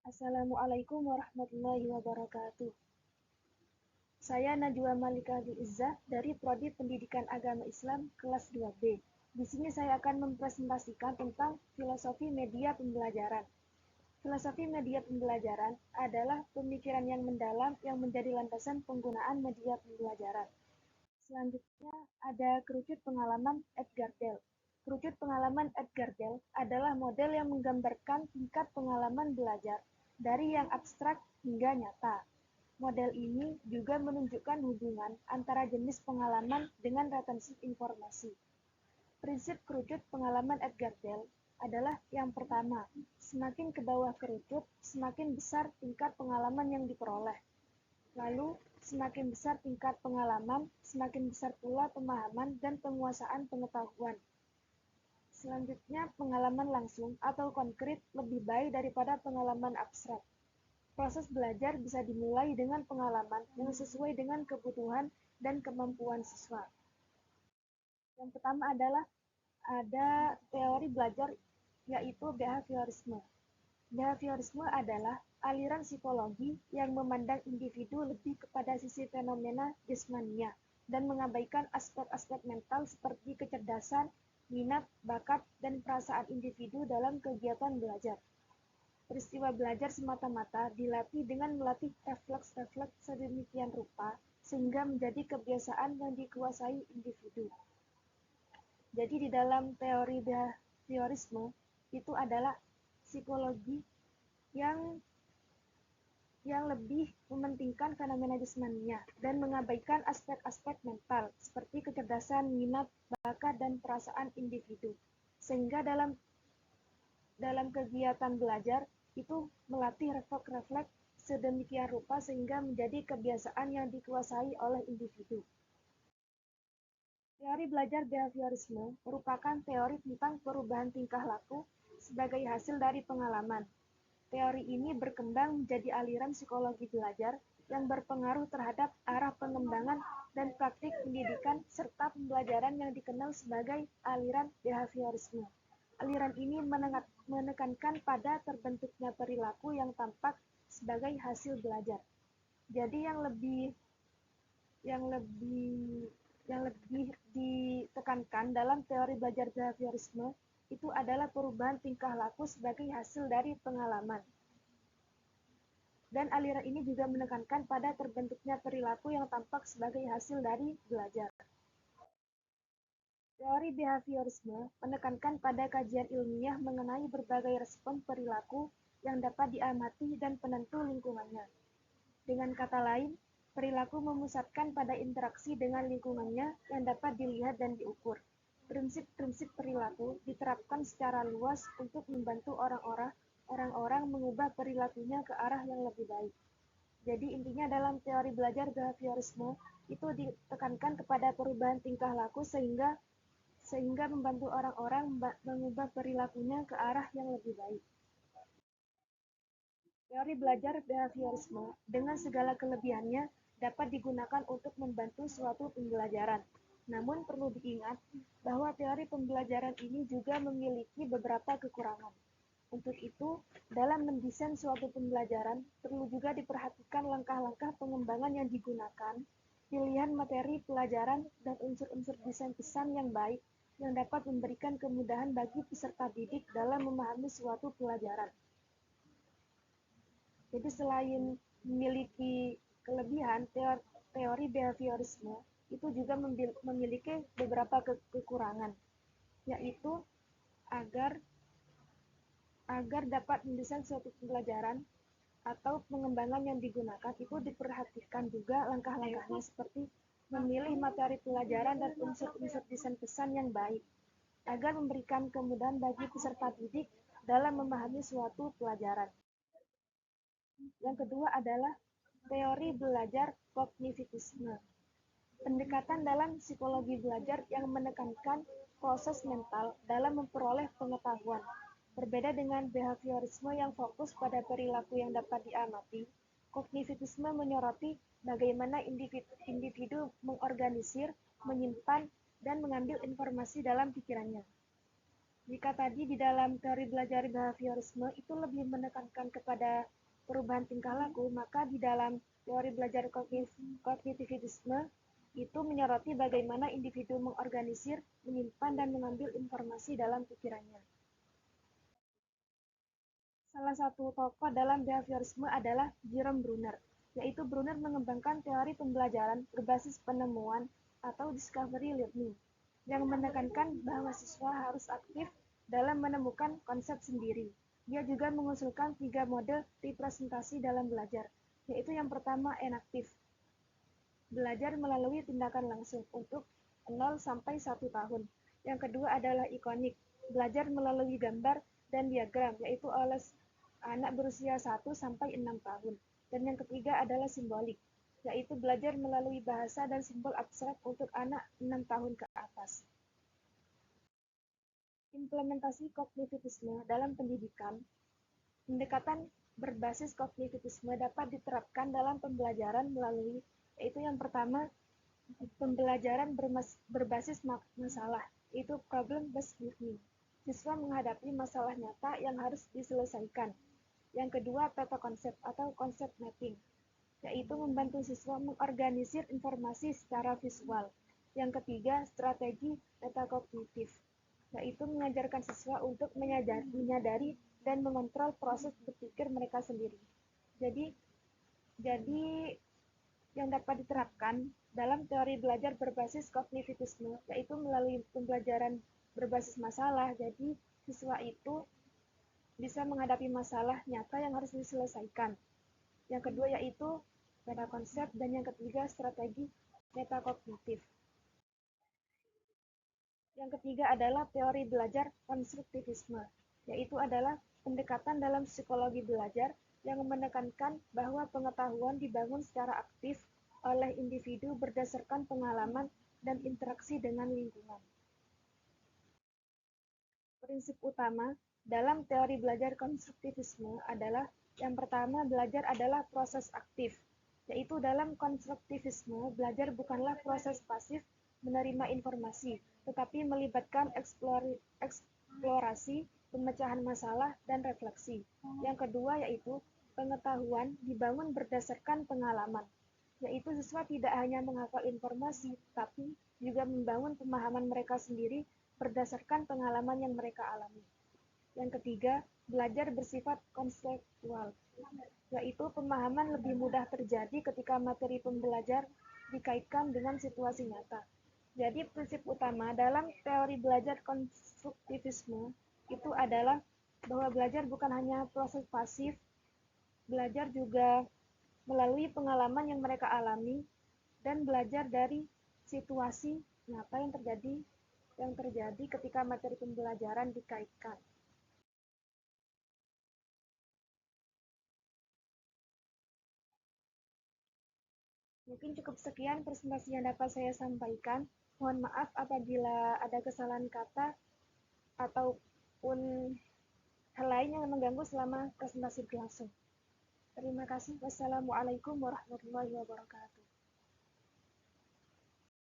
Assalamualaikum warahmatullahi wabarakatuh. Saya Najwa Malika Izzah dari Prodi Pendidikan Agama Islam kelas 2B. Di sini saya akan mempresentasikan tentang filosofi media pembelajaran. Filosofi media pembelajaran adalah pemikiran yang mendalam yang menjadi landasan penggunaan media pembelajaran. Selanjutnya ada kerucut pengalaman Edgar Dell. Kerucut pengalaman Edgar Dell adalah model yang menggambarkan tingkat pengalaman belajar dari yang abstrak hingga nyata. Model ini juga menunjukkan hubungan antara jenis pengalaman dengan retensi informasi. Prinsip kerucut pengalaman Edgar Dell adalah yang pertama, semakin ke bawah kerucut, semakin besar tingkat pengalaman yang diperoleh. Lalu, semakin besar tingkat pengalaman, semakin besar pula pemahaman dan penguasaan pengetahuan. Selanjutnya, pengalaman langsung atau konkret lebih baik daripada pengalaman abstrak. Proses belajar bisa dimulai dengan pengalaman yang sesuai dengan kebutuhan dan kemampuan siswa. Yang pertama adalah ada teori belajar, yaitu behaviorisme. Behaviorisme adalah aliran psikologi yang memandang individu lebih kepada sisi fenomena jasmania dan mengabaikan aspek-aspek mental seperti kecerdasan, minat, bakat, dan perasaan individu dalam kegiatan belajar. Peristiwa belajar semata-mata dilatih dengan melatih refleks-refleks sedemikian rupa sehingga menjadi kebiasaan yang dikuasai individu. Jadi di dalam teori behaviorisme itu adalah psikologi yang lebih mementingkan fenomena jasmania dan mengabaikan aspek-aspek mental seperti kecerdasan, minat, bakat, dan perasaan individu. Sehingga dalam kegiatan belajar itu melatih refleks-refleks sedemikian rupa sehingga menjadi kebiasaan yang dikuasai oleh individu. Teori belajar behaviorisme merupakan teori tentang perubahan tingkah laku sebagai hasil dari pengalaman. Teori ini berkembang menjadi aliran psikologi belajar yang berpengaruh terhadap arah pengembangan dan praktik pendidikan serta pembelajaran yang dikenal sebagai aliran behaviorisme. Aliran ini menekankan pada terbentuknya perilaku yang tampak sebagai hasil belajar. Jadi yang lebih ditekankan dalam teori belajar behaviorisme itu adalah perubahan tingkah laku sebagai hasil dari pengalaman. Dan aliran ini juga menekankan pada terbentuknya perilaku yang tampak sebagai hasil dari belajar. Teori behaviorisme menekankan pada kajian ilmiah mengenai berbagai respon perilaku yang dapat diamati dan penentu lingkungannya. Dengan kata lain, perilaku memusatkan pada interaksi dengan lingkungannya yang dapat dilihat dan diukur. Prinsip-prinsip perilaku diterapkan secara luas untuk membantu orang-orang mengubah perilakunya ke arah yang lebih baik. Jadi intinya dalam teori belajar behaviorisme itu ditekankan kepada perubahan tingkah laku sehingga membantu orang-orang mengubah perilakunya ke arah yang lebih baik. Teori belajar behaviorisme dengan segala kelebihannya dapat digunakan untuk membantu suatu pembelajaran. Namun perlu diingat bahwa teori pembelajaran ini juga memiliki beberapa kekurangan. Untuk itu, dalam mendesain suatu pembelajaran, perlu juga diperhatikan langkah-langkah pengembangan yang digunakan, pilihan materi pelajaran, dan unsur-unsur desain pesan yang baik yang dapat memberikan kemudahan bagi peserta didik dalam memahami suatu pelajaran. Jadi selain memiliki kelebihan, teori behaviorisme itu juga memiliki beberapa kekurangan, yaitu agar dapat mendesain suatu pembelajaran atau pengembangan yang digunakan itu diperhatikan juga langkah-langkahnya seperti memilih materi pelajaran dan unsur-unsur desain pesan yang baik agar memberikan kemudahan bagi peserta didik dalam memahami suatu pelajaran. Yang kedua adalah teori belajar kognitivisme. Pendekatan dalam psikologi belajar yang menekankan proses mental dalam memperoleh pengetahuan. Berbeda dengan behaviorisme yang fokus pada perilaku yang dapat diamati, kognitivisme menyoroti bagaimana individu mengorganisir, menyimpan, dan mengambil informasi dalam pikirannya. Jika tadi di dalam teori belajar behaviorisme itu lebih menekankan kepada perubahan tingkah laku, maka di dalam teori belajar kognitivisme itu menyoroti bagaimana individu mengorganisir, menyimpan, dan mengambil informasi dalam pikirannya. Salah satu tokoh dalam behaviorisme adalah Jerome Bruner, yaitu Bruner mengembangkan teori pembelajaran berbasis penemuan atau discovery learning, yang menekankan bahwa siswa harus aktif dalam menemukan konsep sendiri. Dia juga mengusulkan 3 mode representasi dalam belajar, yaitu yang pertama enaktif, belajar melalui tindakan langsung untuk 0 sampai 1 tahun. Yang kedua adalah ikonik, belajar melalui gambar dan diagram, yaitu oleh anak berusia 1 sampai 6 tahun. Dan yang ketiga adalah simbolik, yaitu belajar melalui bahasa dan simbol abstrak untuk anak 6 tahun ke atas. Implementasi kognitivisme dalam pendidikan. Pendekatan berbasis kognitivisme dapat diterapkan dalam pembelajaran melalui, yaitu yang pertama, pembelajaran berbasis masalah, yaitu problem-based learning. Siswa menghadapi masalah nyata yang harus diselesaikan. Yang kedua, peta konsep atau konsep mapping, yaitu membantu siswa mengorganisir informasi secara visual. Yang ketiga, strategi metakognitif, yaitu mengajarkan siswa untuk menyadari dan mengontrol proses berpikir mereka sendiri. Jadi yang dapat diterapkan dalam teori belajar berbasis kognitivisme, yaitu melalui pembelajaran berbasis masalah. Jadi siswa itu bisa menghadapi masalah nyata yang harus diselesaikan. Yang kedua yaitu peta konsep, dan yang ketiga strategi metakognitif. Yang ketiga adalah teori belajar konstruktivisme, yaitu adalah pendekatan dalam psikologi belajar yang menekankan bahwa pengetahuan dibangun secara aktif oleh individu berdasarkan pengalaman dan interaksi dengan lingkungan. Prinsip utama dalam teori belajar konstruktivisme adalah yang pertama, belajar adalah proses aktif, yaitu dalam konstruktivisme, belajar bukanlah proses pasif menerima informasi, tetapi melibatkan eksplorasi, pemecahan masalah, dan refleksi. Yang kedua yaitu pengetahuan dibangun berdasarkan pengalaman, yaitu siswa tidak hanya menghafal informasi, tapi juga membangun pemahaman mereka sendiri berdasarkan pengalaman yang mereka alami. Yang ketiga, belajar bersifat konseptual, yaitu pemahaman lebih mudah terjadi ketika materi pembelajar dikaitkan dengan situasi nyata. Jadi prinsip utama dalam teori belajar konstruktivisme itu adalah bahwa belajar bukan hanya proses pasif, belajar juga melalui pengalaman yang mereka alami dan belajar dari situasi nyata yang terjadi ketika materi pembelajaran dikaitkan. Mungkin cukup sekian presentasi yang dapat saya sampaikan. Mohon maaf apabila ada kesalahan kata ataupun hal lain yang mengganggu selama presentasi berlangsung. Terima kasih. Wassalamualaikum warahmatullahi wabarakatuh.